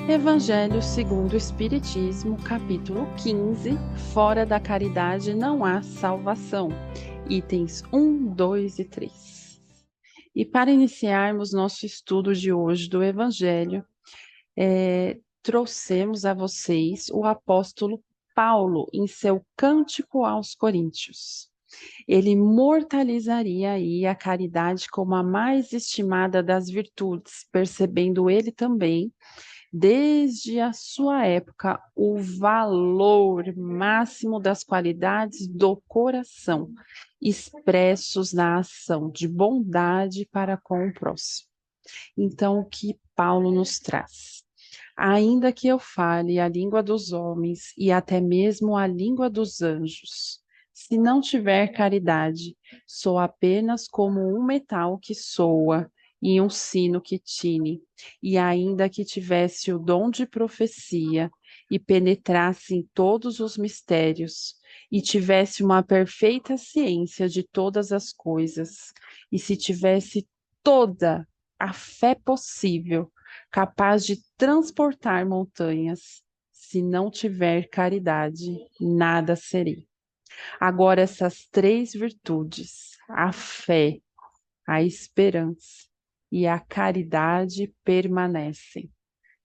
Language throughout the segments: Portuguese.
Evangelho segundo o Espiritismo, capítulo 15, fora da caridade não há salvação, itens 1, 2 e 3. E para iniciarmos nosso estudo de hoje do Evangelho, trouxemos a vocês o apóstolo Paulo em seu Cântico aos Coríntios. Ele mortalizaria aí a caridade como a mais estimada das virtudes, percebendo ele também desde a sua época, o valor máximo das qualidades do coração, expressos na ação de bondade para com o próximo. Então, o que Paulo nos traz? Ainda que eu fale a língua dos homens e até mesmo a língua dos anjos, se não tiver caridade, sou apenas como um metal que soa e um sino que tine. E ainda que tivesse o dom de profecia e penetrasse em todos os mistérios, e tivesse uma perfeita ciência de todas as coisas, e se tivesse toda a fé possível, capaz de transportar montanhas, se não tiver caridade, nada serei. Agora, essas três virtudes, a fé, a esperança e a caridade permanecem,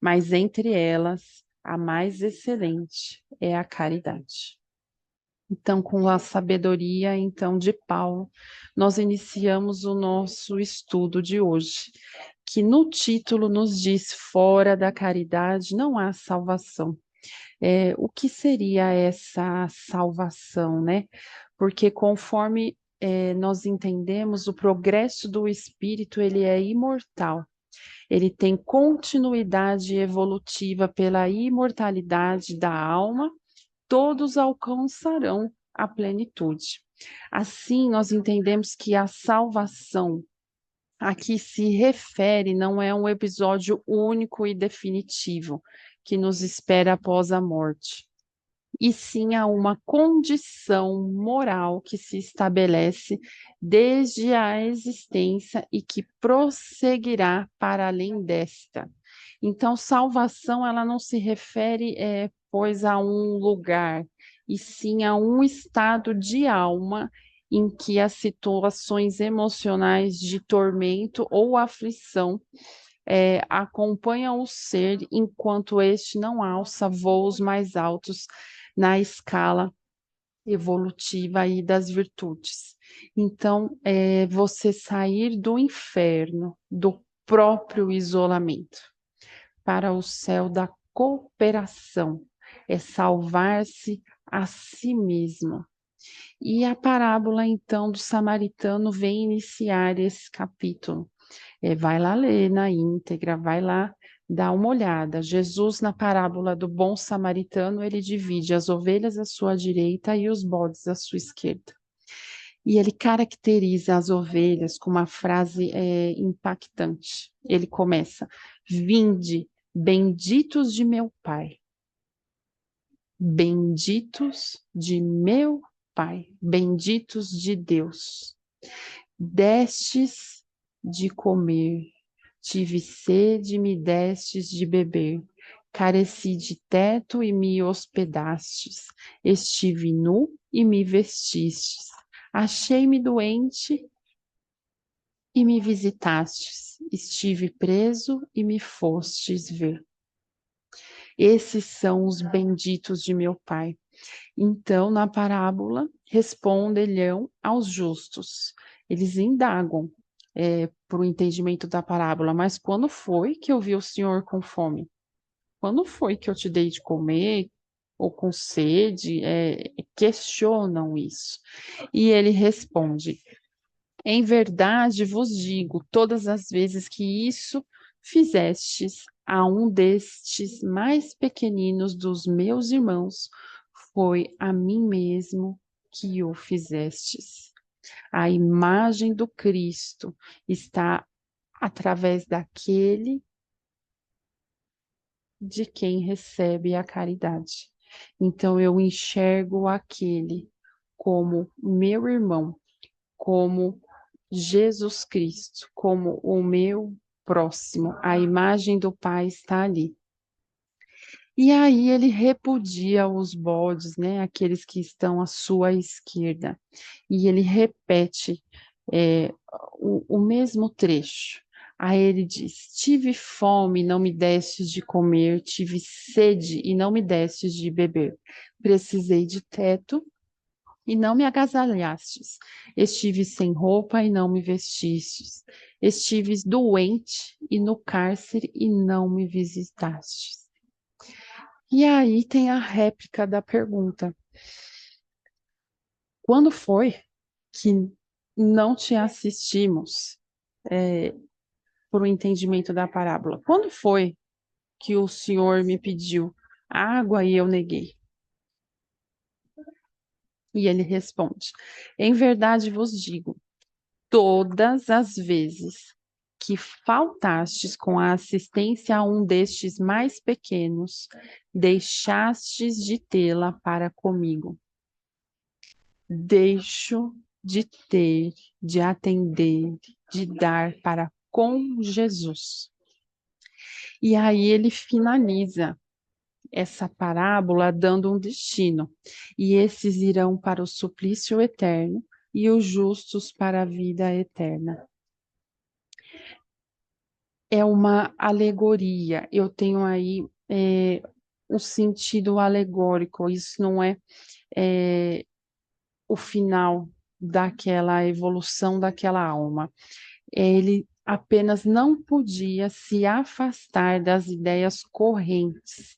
mas entre elas, a mais excelente é a caridade. Então, com a sabedoria então de Paulo, nós iniciamos o nosso estudo de hoje, que no título nos diz: fora da caridade não há salvação. O que seria essa salvação, né? Porque conforme nós entendemos, o progresso do espírito ele é imortal. Ele tem continuidade evolutiva pela imortalidade da alma, todos alcançarão a plenitude. Assim, nós entendemos que a salvação a que se refere não é um episódio único e definitivo que nos espera após a morte, e sim a uma condição moral que se estabelece desde a existência e que prosseguirá para além desta. Então, salvação, ela não se refere, pois, a um lugar, e sim a um estado de alma em que as situações emocionais de tormento ou aflição acompanham o ser enquanto este não alça voos mais altos na escala evolutiva aí das virtudes. Então, você sair do inferno, do próprio isolamento, para o céu da cooperação, é salvar-se a si mesmo. E a parábola, então, do samaritano vem iniciar esse capítulo. Vai lá ler na íntegra, vai lá dar uma olhada. Jesus, na parábola do bom samaritano, ele divide as ovelhas à sua direita e os bodes à sua esquerda. E ele caracteriza as ovelhas com uma frase impactante. Ele começa: Vinde, benditos de meu Pai. Benditos de meu Pai, benditos de Deus. Destes de comer, tive sede, me destes de beber. Careci de teto e me hospedastes. Estive nu e me vestistes. Achei-me doente e me visitastes. Estive preso e me fostes ver. Esses são os benditos de meu Pai. Então, na parábola, responderão aos justos. Eles indagam para o entendimento da parábola, mas quando foi que eu vi o Senhor com fome? Quando foi que eu te dei de comer ou com sede? Questionam isso. E ele responde: Em verdade vos digo, todas as vezes que isso fizestes a um destes mais pequeninos dos meus irmãos, foi a mim mesmo que o fizestes. A imagem do Cristo está através daquele de quem recebe a caridade. Então eu enxergo aquele como meu irmão, como Jesus Cristo, como o meu próximo. A imagem do Pai está ali. E aí ele repudia os bodes, né, aqueles que estão à sua esquerda. E ele repete o mesmo trecho. Aí ele diz: Tive fome e não me destes de comer, tive sede e não me destes de beber. Precisei de teto e não me agasalhastes. Estive sem roupa e não me vestistes. Estive doente e no cárcere e não me visitastes. E aí tem a réplica da pergunta: quando foi que não te assistimos por um entendimento da parábola? Quando foi que o Senhor me pediu água e eu neguei? E ele responde: Em verdade vos digo, todas as vezes que faltastes com a assistência a um destes mais pequenos, deixastes de tê-la para comigo. Deixo de ter, de atender, de dar para com Jesus. E aí ele finaliza essa parábola dando um destino. E esses irão para o suplício eterno e os justos para a vida eterna. É uma alegoria. Eu tenho aí o sentido alegórico. Isso não é o final daquela evolução daquela alma. Ele apenas não podia se afastar das ideias correntes.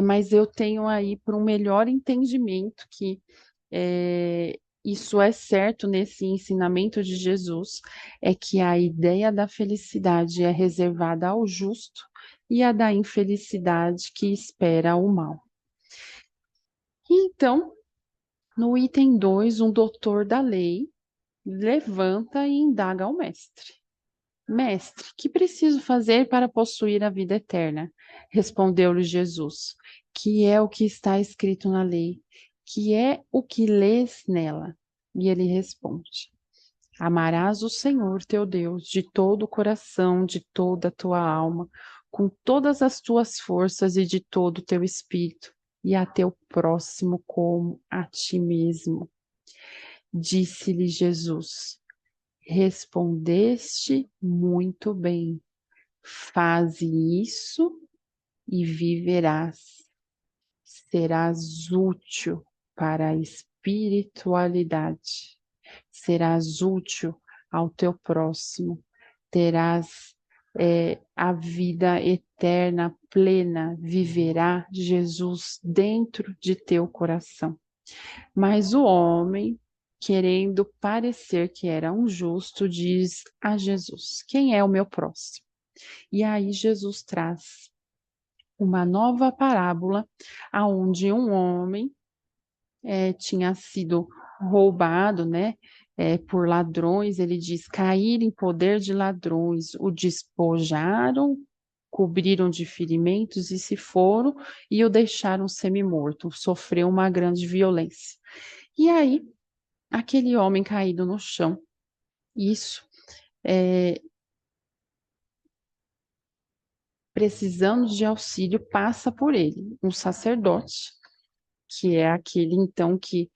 Mas eu tenho aí, para um melhor entendimento, que isso é certo nesse ensinamento de Jesus, é que a ideia da felicidade é reservada ao justo e a da infelicidade que espera o mal. Então, no item 2, um doutor da lei levanta e indaga ao mestre. Mestre, que preciso fazer para possuir a vida eterna? Respondeu-lhe Jesus, que é o que está escrito na lei, que é o que lês nela. E ele responde: Amarás o Senhor teu Deus de todo o coração, de toda a tua alma, com todas as tuas forças e de todo o teu espírito, e a teu próximo como a ti mesmo. Disse-lhe Jesus: Respondeste muito bem. Faze isso e viverás. Serás útil para a espiritualidade. Serás útil ao teu próximo. Terás a vida eterna, plena. Viverá Jesus dentro de teu coração. Mas o homem, querendo parecer que era um justo, diz a Jesus: Quem é o meu próximo? E aí Jesus traz uma nova parábola, aonde um homem tinha sido roubado, né, por ladrões. Ele diz: cair em poder de ladrões, o despojaram, cobriram de ferimentos e se foram e o deixaram semi-morto. Sofreu uma grande violência. E aí, aquele homem caído no chão, isso, precisando de auxílio, passa por ele, um sacerdote, que é aquele, então, que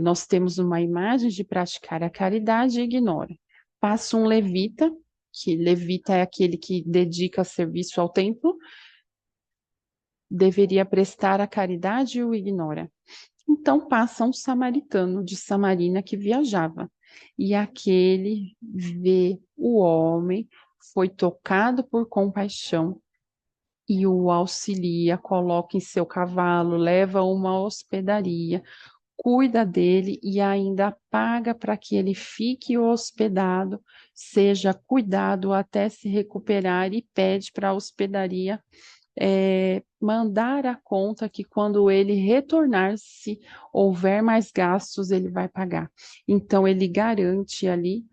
nós temos uma imagem de praticar a caridade e ignora. Passa um levita, que levita é aquele que dedica serviço ao templo, deveria prestar a caridade e o ignora. Então passa um samaritano de Samarina que viajava, e aquele vê o homem, foi tocado por compaixão, e o auxilia, coloca em seu cavalo, leva a uma hospedaria, cuida dele e ainda paga para que ele fique hospedado, seja cuidado até se recuperar, e pede para a hospedaria mandar a conta que quando ele retornar, se houver mais gastos, ele vai pagar. Então, ele garante ali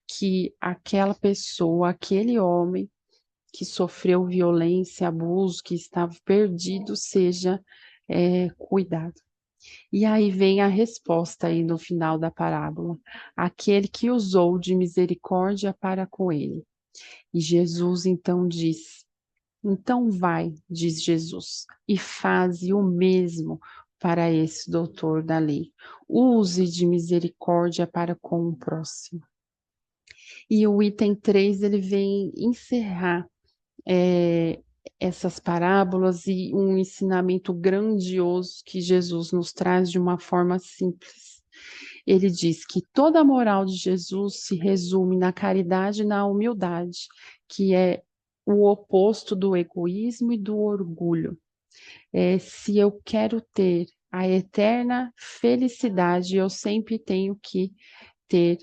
que aquela pessoa, aquele homem que sofreu violência, abuso, que estava perdido, seja cuidado. E aí vem a resposta aí no final da parábola: aquele que usou de misericórdia para com ele. E Jesus então diz: Então vai, diz Jesus, e faze o mesmo para esse doutor da lei. Use de misericórdia para com o próximo. E o item 3 ele vem encerrar eh, essas parábolas e um ensinamento grandioso que Jesus nos traz de uma forma simples. Ele diz que toda a moral de Jesus se resume na caridade e na humildade, que é o oposto do egoísmo e do orgulho. Se eu quero ter a eterna felicidade, eu sempre tenho que ter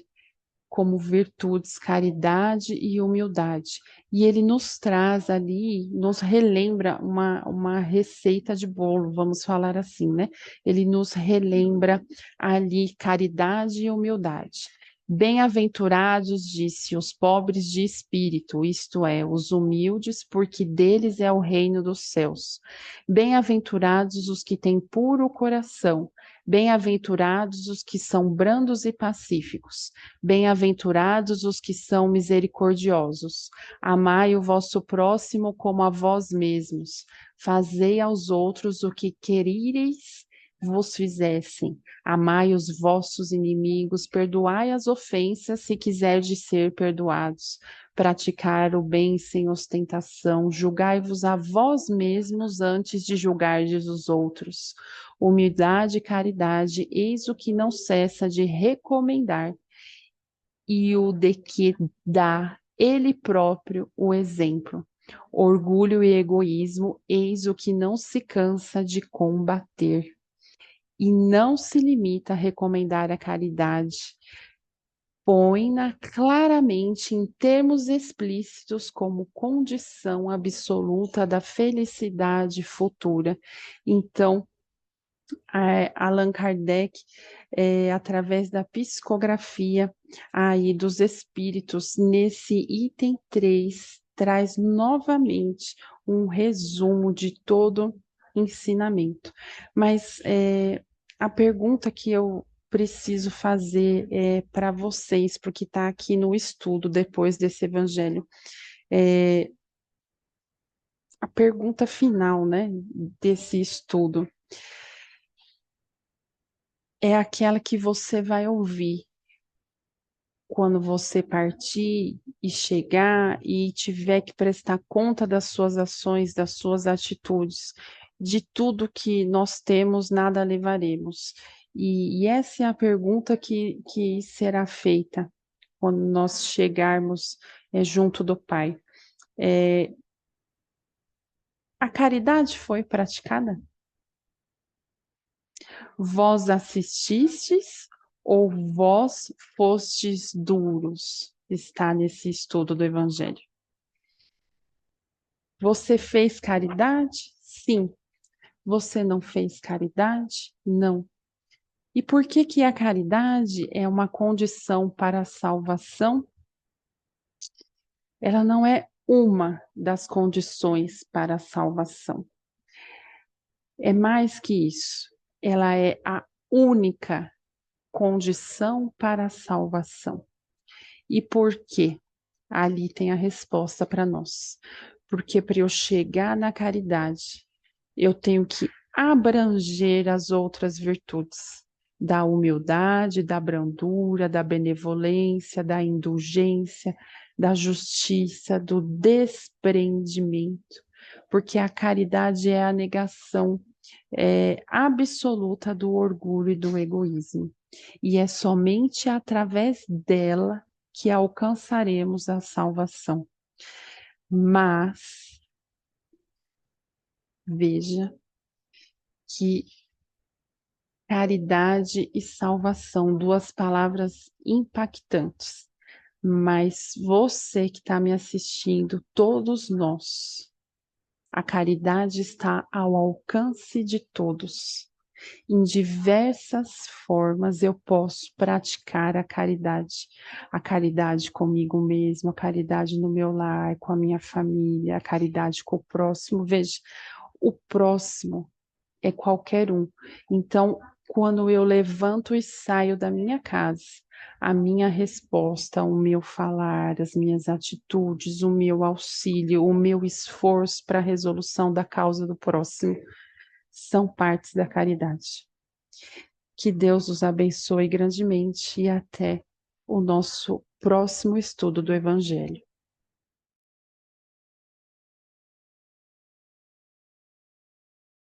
como virtudes caridade e humildade. E ele nos traz ali, nos relembra uma receita de bolo, vamos falar assim, né? Ele nos relembra ali caridade e humildade. Bem-aventurados, disse, os pobres de espírito, isto é, os humildes, porque deles é o reino dos céus. Bem-aventurados os que têm puro coração. Bem-aventurados os que são brandos e pacíficos. Bem-aventurados os que são misericordiosos. Amai o vosso próximo como a vós mesmos. Fazei aos outros o que queríeis vos fizessem. Amai os vossos inimigos, perdoai as ofensas, se quiserdes ser perdoados. Praticar o bem sem ostentação, julgai-vos a vós mesmos antes de julgardes os outros. Humildade e caridade, eis o que não cessa de recomendar, e o de que dá ele próprio o exemplo. Orgulho e egoísmo, eis o que não se cansa de combater. E não se limita a recomendar a caridade, põe-na claramente em termos explícitos como condição absoluta da felicidade futura. Então, Allan Kardec, através da psicografia aí dos espíritos, nesse item 3 traz novamente um resumo de todo ensinamento. Mas a pergunta que eu preciso fazer para vocês, porque está aqui no estudo depois desse evangelho, é, a pergunta final, né, desse estudo é aquela que você vai ouvir quando você partir e chegar e tiver que prestar conta das suas ações, das suas atitudes, de tudo que nós temos, nada levaremos. E essa é a pergunta que será feita quando nós chegarmos junto do Pai. É, a caridade foi praticada? Vós assististes ou vós fostes duros? Está nesse estudo do Evangelho. Você fez caridade? Sim. Você não fez caridade? Não. E por que que a caridade é uma condição para a salvação? Ela não é uma das condições para a salvação. É mais que isso. Ela é a única condição para a salvação. E por quê? Ali tem a resposta para nós. Porque para eu chegar na caridade, eu tenho que abranger as outras virtudes da humildade, da brandura, da benevolência, da indulgência, da justiça, do desprendimento, porque a caridade é a negação absoluta do orgulho e do egoísmo. E é somente através dela que alcançaremos a salvação. Mas veja que caridade e salvação, duas palavras impactantes. Mas você que está me assistindo, todos nós, a caridade está ao alcance de todos. Em diversas formas eu posso praticar a caridade comigo mesmo, a caridade no meu lar, com a minha família, a caridade com o próximo. Veja, o próximo é qualquer um. Então, quando eu levanto e saio da minha casa, A minha resposta, o meu falar, as minhas atitudes, o meu auxílio, o meu esforço para a resolução da causa do próximo são partes da caridade. Que Deus os abençoe grandemente e até o nosso próximo estudo do Evangelho.